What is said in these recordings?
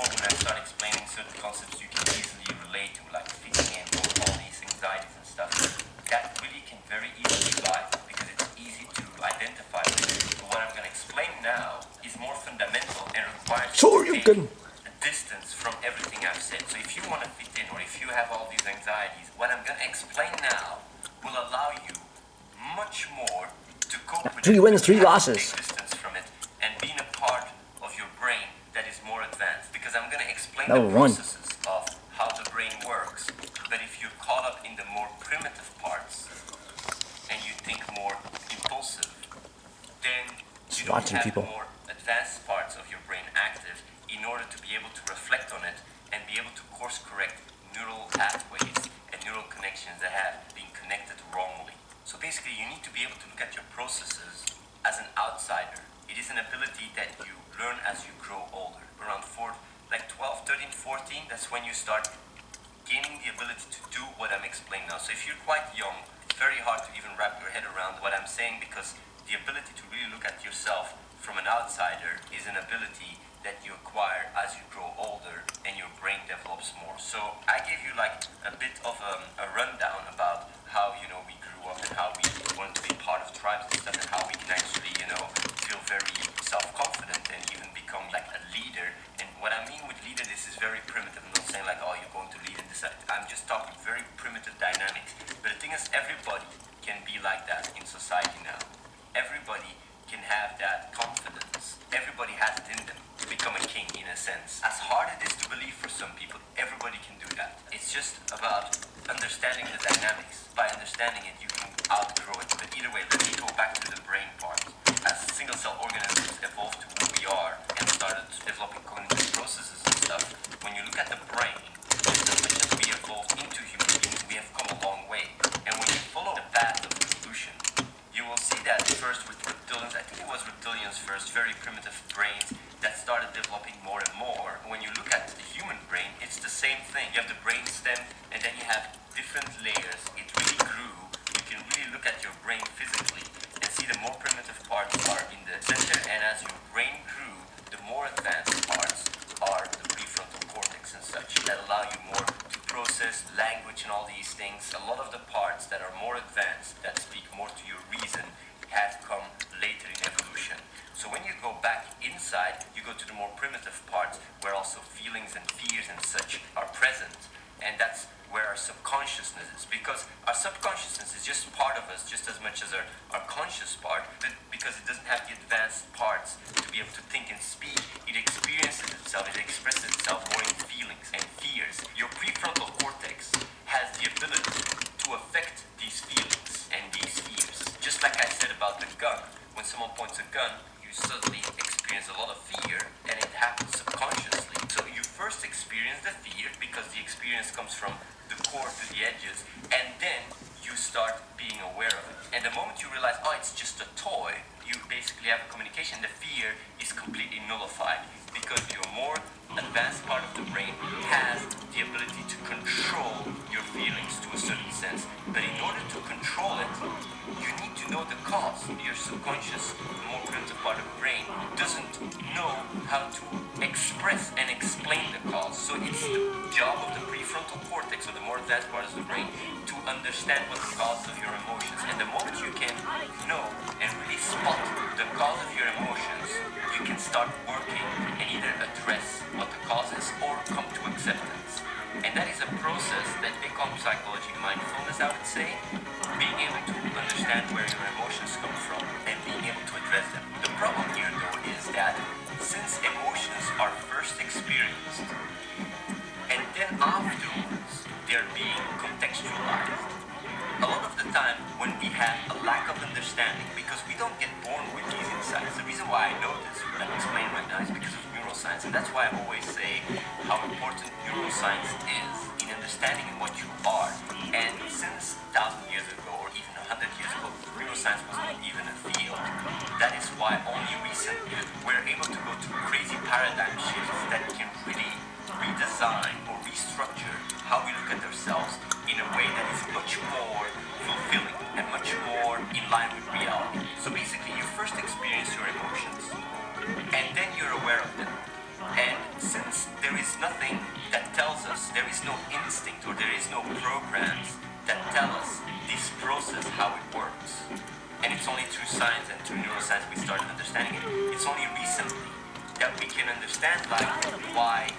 before, when I start explaining certain concepts you can easily relate to, like fitting in all these anxieties and stuff, that really can very easily lie because it's easy to identify with. But what I'm going to explain now is more fundamental and requires a distance from everything I've said. So if you want to fit in, or if you have all these anxieties, what I'm going to explain now will allow you much more to cope with 3 wins, 3 losses. distance from it and being a part of your brain that is more advanced. Because I'm going to explain No, the processes of how the brain works. But if you're caught up in the more primitive parts and you think more impulsive, then you don't have the more advanced parts of your brain active in order to be able to reflect on it and be able to course correct neural pathways and neural connections that have been connected wrongly. So basically, you need to be able to look at your processes as an outsider. It is an ability that you learn as you grow older. Around 12, 13, 14, that's when you start gaining the ability to do what I'm explaining now. So if you're quite young, it's very hard to even wrap your head around what I'm saying, because the ability to really look at yourself from an outsider is an ability that you acquire as you grow older and your brain develops more. So I gave you like a bit of a rundown about how, we grew up and how we wanted to be part of tribes and stuff, and how we can actually, feel very self-confident and even become like a leader. And what I mean with leader, this is very primitive. I'm not saying like, oh, you're going to lead in this. I'm just talking very primitive dynamics. But the thing is, everybody can be like that in society now. Everybody can have that confidence. Everybody has it in them to become a king, in a sense. As hard it is to believe for some people, everybody can do that. It's just about understanding the dynamics. By understanding it, you can outgrow it. But either way, let me go back to the brain part. As single-cell organisms evolved to who we are and started developing cognitive processes and stuff, when you look at the brain, just as much as we evolved into human beings, we have come a long way. And when you follow the path of evolution, you will see that first with reptilians, I think it was reptilians first, very primitive brains that started developing more and more. When you look at the human brain, it's the same thing. You have the brain stem, and then you have different layers. It really grew. You can really look at your brain physically and see the more primitive parts are in the center, and as your brain grew, the more advanced parts are the prefrontal cortex and such, that allow you more to process language and all these things. A lot of the parts that are more advanced, that speak more to your reason, have come later in evolution. So when you go back inside, you go to the more primitive parts where also feelings and fears and such are present. And that's where our subconsciousness is, because our subconsciousness is just part of us just as much as our conscious part, but because it doesn't have the advanced parts to be able to think and speak, it experiences itself, it expresses itself more in feelings and fears. Your prefrontal cortex has the ability to affect these feelings and these fears. Just like I said about the gun, when someone points a gun, you suddenly experience a lot of fear, and it happens subconsciously. So you first experience the fear because the experience comes from the core to the edges, and then you start being aware of it. And the moment you realize, oh, it's just a toy, you basically have a communication. The fear is completely nullified because your more advanced part of the brain has the ability to control your feelings to a certain sense. But in order to control it, you need to know the cause. Your subconscious, the more primitive part of the brain, doesn't know how to express and explain the cause. So it's the job of the prefrontal cortex, or the more advanced part of the brain, to understand what the cause of your emotions. And the moment you can know and really spot the cause of your emotions, you can start working and either address what the cause is or come to acceptance. And that is a process that they call psychology mindfulness, I would say. Being able to understand where your emotions come from and being able to address them. The problem here, though, is that since emotions are first experienced and then afterwards they're being contextualized, a lot of the time when we have a lack of understanding, because we don't get born with these insights. The reason why I know this, what I'm explaining right now, is because of neuroscience, and that's why I always say how important neuroscience is in understanding what you are. And since 1,000 years ago, or even 100 years ago, neuroscience was not even a field. That is why only recently we're able to go through crazy paradigm shifts that can really redesign or restructure how we look at ourselves in a way that is much more fulfilling and much more in line with reality. So basically, you first experience your emotions, and then you're aware of them. And since they're there is nothing that tells us, there is no instinct or there is no programs that tell us this process, how it works. And it's only through science and through neuroscience we started understanding it. It's only recently that we can understand like why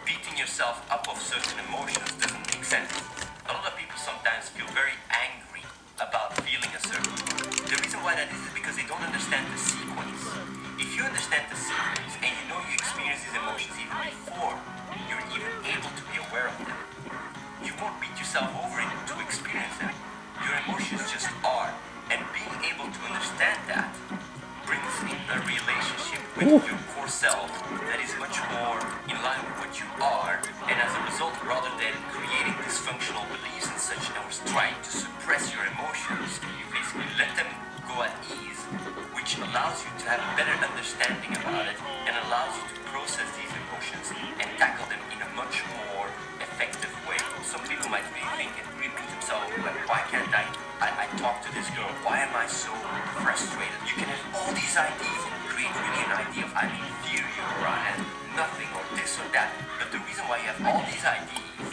beating yourself up of certain emotions doesn't make sense. A lot of people sometimes feel very angry about feeling a certain way. The reason why that is because they don't understand the sequence. If you understand the sequence and you know you experience these emotions even before you're even able to be aware of them, you won't beat yourself over it to experience them. Your emotions just are. And being able to understand that brings in a relationship with your core self that is much more in line with what you are. And as a result, rather than creating dysfunctional beliefs and such and was trying to suppress your emotions, you basically let them go at ease, which allows you to have a better understanding about it and allows you to process these emotions and tackle them in a much more effective way. Some people might be thinking, repeat themselves, like, why can't I talk to this girl? Why am I so frustrated? You can have all these ideas and create really an idea of I'm inferior or I am nothing or this or that. But the reason why you have all these ideas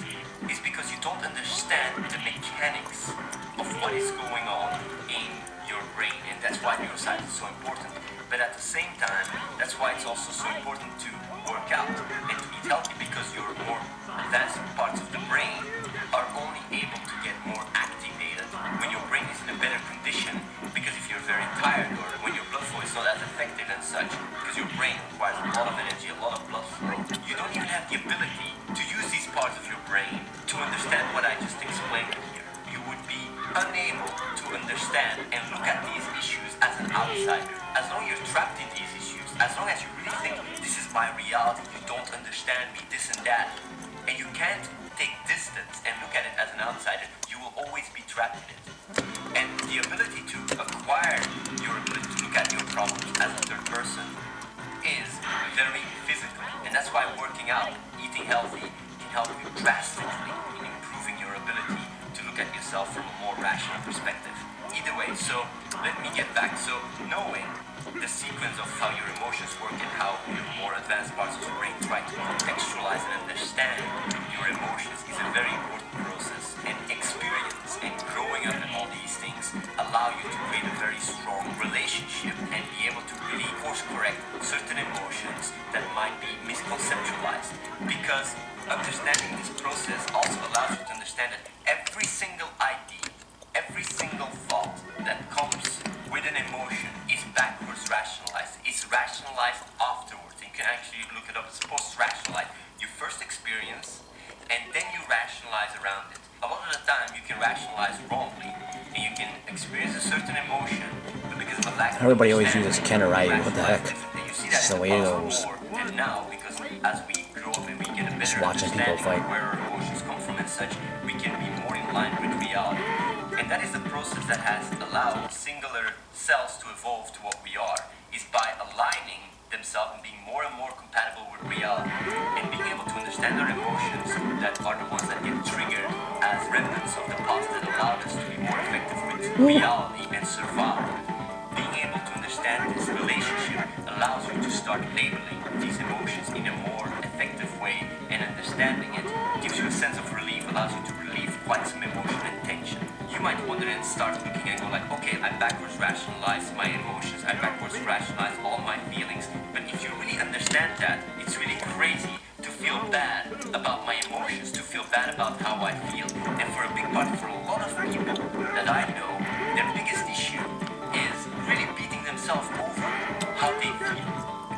is because you don't understand the mechanics of what is going on in your brain. And that's why neuroscience is so important. But at the same time, that's why it's also so important to work out and to eat healthy, because your more advanced parts of the brain are only able to get more activated when your brain is in a better condition. Because if you're very tired or when your blood flow is not as effective and such, because your brain requires a lot of energy, a lot of blood flow, you don't even have the ability to use these parts of your brain to understand what I just explained here. You would be unable to understand and look at these issues as an outsider. As long as you're trapped in these issues, as long as you really think this is my reality, you don't understand me, this and that, and you can't take distance and look at it as an outsider, you will always be trapped in it. And the ability to acquire your ability to look at your problems as a third person is very physical. And that's why working out, eating healthy can help you drastically in improving your ability to look at yourself from a more rational perspective. Either way, so let me get back. So knowing the sequence of how your emotions work and how your more advanced parts of your brain try to contextualize and understand your emotions is a very important process. And experience and growing up in all these things allow you to create a very strong relationship and be able to really course correct certain emotions that might be misconceptualized. Because understanding this process also allows you to understand that every single idea, every single thought that comes with an emotion is backwards rationalized. It's rationalized afterwards. You can actually look it up. It's post-rationalized. You first experience, and then you rationalize around it. A lot of the time, you can rationalize wrongly, and you can experience a certain emotion, but because of a lack of everybody always uses Ken or Ryu. What the heck? That's the way it goes. And now, because as we grow up and we get a better Just watching people understanding fight. of where our emotions come from and such, we can be more in line with reality. And that is the process that has allowed singular cells to evolve to what we are, is by aligning themselves and being more and more compatible with reality and being able to understand our emotions that are the ones that get triggered as remnants of the past that allowed us to be more effective with reality and survive. Being able to understand this relationship allows you to start labeling these emotions in a more effective way, and understanding it gives you a sense of relief, allows you to relieve quite some emotion and tension. You might wonder and start looking and go like, okay, I backwards rationalize my emotions, I backwards rationalize all my feelings. But if you really understand that, it's really crazy to feel bad about my emotions, to feel bad about how I feel. And for a big part, for a lot of people that I know, their biggest issue is really beating themselves over how they feel,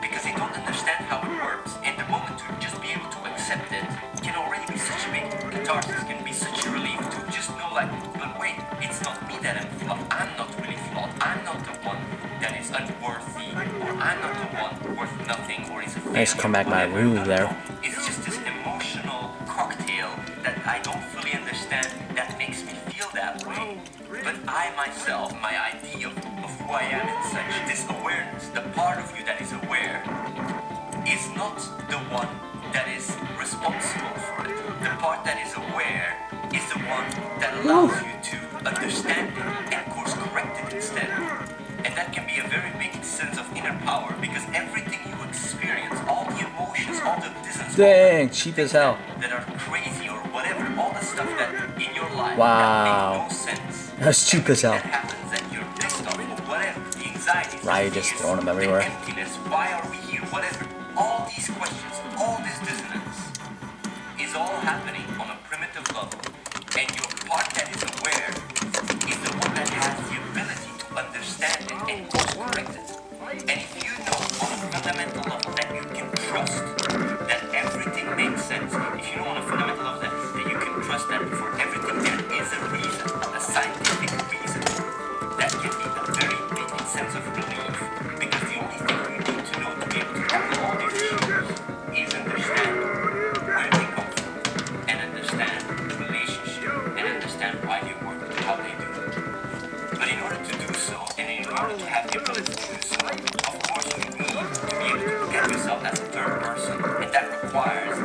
because they don't understand how it works. And the moment to just be able to accept it can already be such a big catharsis, can be such a relief to just know like, but wait, it's not me that I'm flawed. I'm not really flawed. I'm not the one that is unworthy, or I'm not the one worth nothing, or is a failure. Nice comeback by Rue there. It's just this emotional cocktail that I don't fully understand that makes me feel that way. But I myself, my idea of who I am and such, this awareness, the part of you that is aware, is not the one that is responsible for it. The part that is aware is the one that allows you to understand it and course correct it instead. And that can be a very big sense of inner power, because everything you experience, all the emotions, all the this and Dang, cheap as hell. That are crazy or whatever, all the stuff that in your life Wow. that make no sense. That's cheap as hell. That happens and you're pissed off or whatever. The anxiety, Ryan just throwing them everywhere. the emptiness, why are we here, whatever. All these questions, all this dissonance is all happening on a primitive level. And your part that is aware is the one that has the ability to understand it and course correct it. And if you know on a fundamental level that you can trust that everything makes sense, if you know on a fundamental level that you can trust that for everything there is a reason, a scientific reason, that can be a very big sense of relief. Because the only thing you need to know to be able to tackle all these issues is understand where they come from and understand the relationship and understand why they work and how they do it. But in order to do so, and in order to have the ability to do so, of course you need to be able to look at yourself as a third person. And that requires,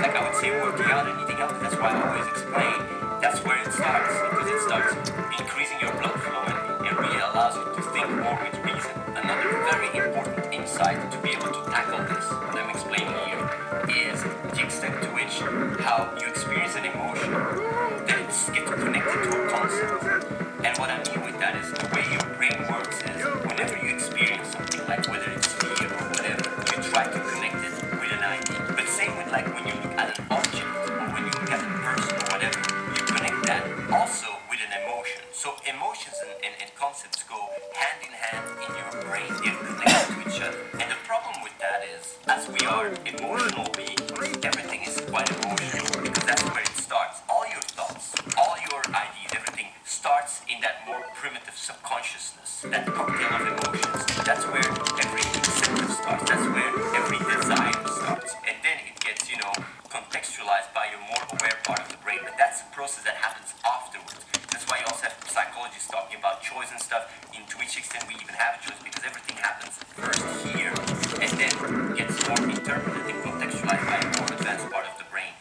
like I would say, working out and eating healthy. That's why I always explain that's where it starts. Because it starts increasing your blood flow and it really allows you to think more with reason. Another very important insight to be able to tackle this, what I'm explaining here, is the extent to which how you experience an emotion, then it gets connected to a concept. And what I mean with that is the way your brain works is whenever you experience something, like whether it's fear or whatever, you try to connect it with an idea. But same with like when you look at an object or when you look at a person or whatever, you connect that also with an emotion. So emotions and concepts go hand in hand in your brain. They're connected to each other. And the problem with that is, as we are emotional beings, everything is quite emotional because that's where it starts. All your thoughts, all your ideas, everything starts in that more primitive subconsciousness, that cocktail of emotions. That's where every incentive starts. That's where every desire starts. And then it gets, contextualized by your more aware part of the brain. But that's a process that happens afterwards. That's why you also have psychologists talking about choice and stuff, to which extent we even have a choice, because everything happens first here and then gets more interpreted and contextualized by a more advanced part of the brain.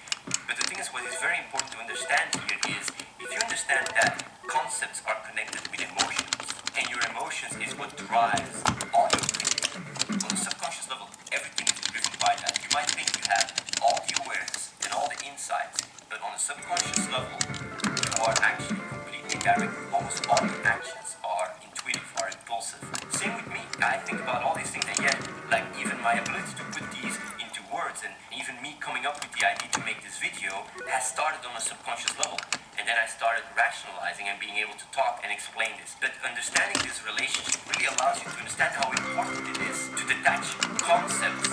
But the thing is, what is very important to understand here is, if you understand that concepts are connected with emotions, and your emotions is what drives all your thinking, on the subconscious level, everything is driven by that. You might think you have all the awareness and all the insights, but on a subconscious level, you are actually completely direct. Almost all your actions are intuitive, are impulsive. Same with me. I think about all these things, and yet, like even my ability to put these into words, and even me coming up with the idea to make this video has started on a subconscious level. And then I started rationalizing and being able to talk and explain this. But understanding this relationship really allows you to understand how important it is to detach concepts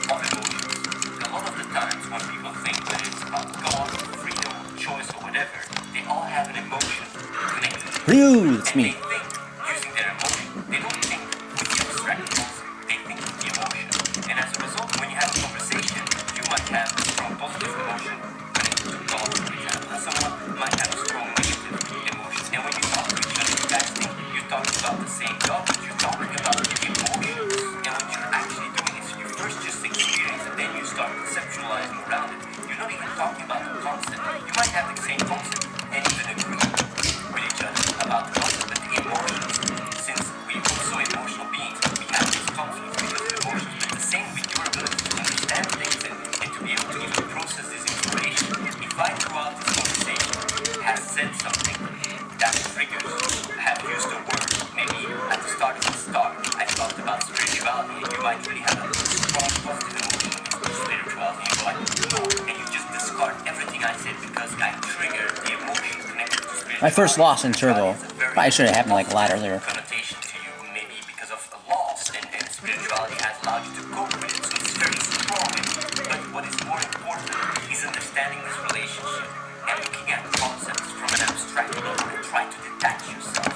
of emotions. A lot of the times when people think that it's about God, freedom, choice, or whatever, they all have an emotion connected. Ryu, it's me. They think using their emotion. They don't think with the abstract concept. They think with the emotion. And as a result, when you have a conversation, you might have a strong positive emotion connected to God, for example. And someone might have a strong negative emotion. And when you talk to each other, you guys think you're talking about the same God, but you're talking about the emotions. And what you're actually doing is you first just experience it, then you start conceptualizing around it. You're not even talking about the concept. You might have the same concept and even agree with each other about the concept, but the emotions, since we are so emotional beings, we have these conflicts because of emotions. But the same with your ability to understand things and to be able to even process this information. If I throughout this conversation have said something that triggers, have used a word, maybe at the start of this talk, I talked about spirituality, and you might really have a strong positive emotion against spirituality, and you're like, no, and you just discard everything I said because I triggered the emotion connected to spirituality. My first loss in Turbo. Probably should have happened like a lot earlier. Connotation to you, maybe because of a loss, and spirituality has allowed you to cope with it, so it's very strong. But what is more important is understanding this relationship and looking at concepts from an abstract level and try to detach yourself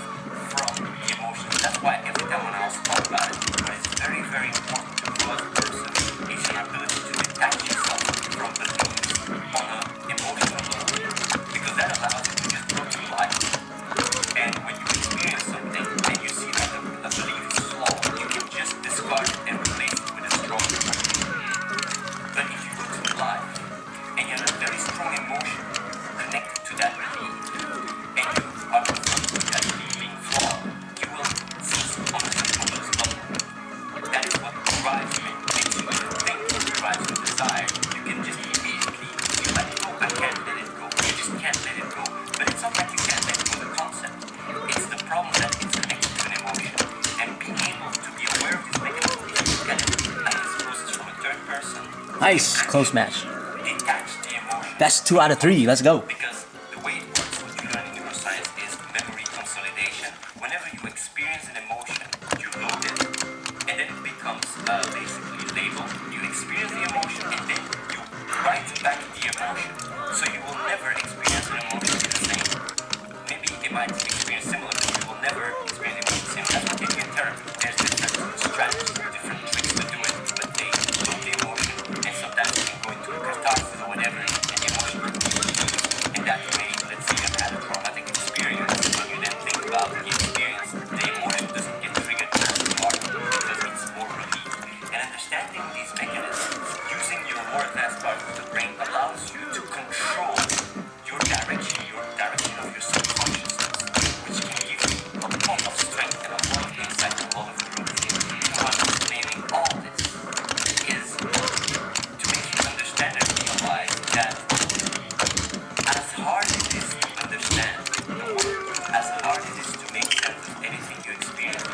from the emotions. That's why every time when I was talk about it, what is very, very important to grow as a person is your ability to detach yourself from beliefs on an emotional level, because that allows you to just go through life. And when you experience something and you see that a belief is flawed, you can just discard it and replace it with a strong belief. But if you go through life and you have a very strong emotion connected to that belief, and you are confronted with that belief being flawed, you will cease on a subconscious level. That is what drives you, makes you even think, drives you desire. You can can just immediately, you let it go, I can't let it go. You just can't let it go. But it's not like you can't let go of the concept. It's the problem that it's connected to an emotion. And being able to be aware of this mechanism, if you look at it like this process from a third person. Nice, close match. Detach the emotion. That's 2 out of 3. Let's go. Because the way it works, what you learn in neuroscience is memory consolidation. Whenever you experience an emotion, you load it, and then it becomes basically labeled. You experience the emotion, and then you write back the emotion. So you will never experience an emotion the same. Maybe it might experience similar, but you will never experience the emotion the same. That's what they do in therapy. There's different strategies, different tricks to do it, but they load the emotion, and sometimes you can go into a catharsis or whatever, and the emotion can be released. And that way, let's say you've had a traumatic experience, when you then think about the experience, the emotion doesn't get triggered as hard because it's more relieved. And understanding these mechanisms, using your more advanced part of the brain allows you to control your direction of your subconsciousness, which can give you a lot of strength and a lot of insight and a lot of growth. So what I'm explaining all this is to make you understand and realize that as hard it is to understand the world, as hard it is to make sense of anything you experience,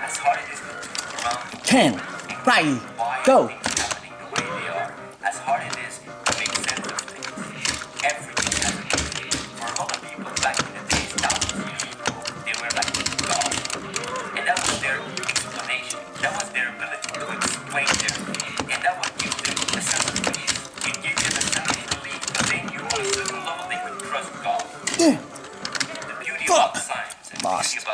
as hard it is to look around the world 10. and Right. why Go. things are happening the way they are, as hard it is to make sense of things. Everything has a meaning. For a lot of people back in the days, thousands of years ago, they were like God. And that was their explanation. That was their ability to explain their thing. And that would give them a sense of peace. It gave them a sense of relief. But they knew on a certain level they could trust God. The beauty about science and the beauty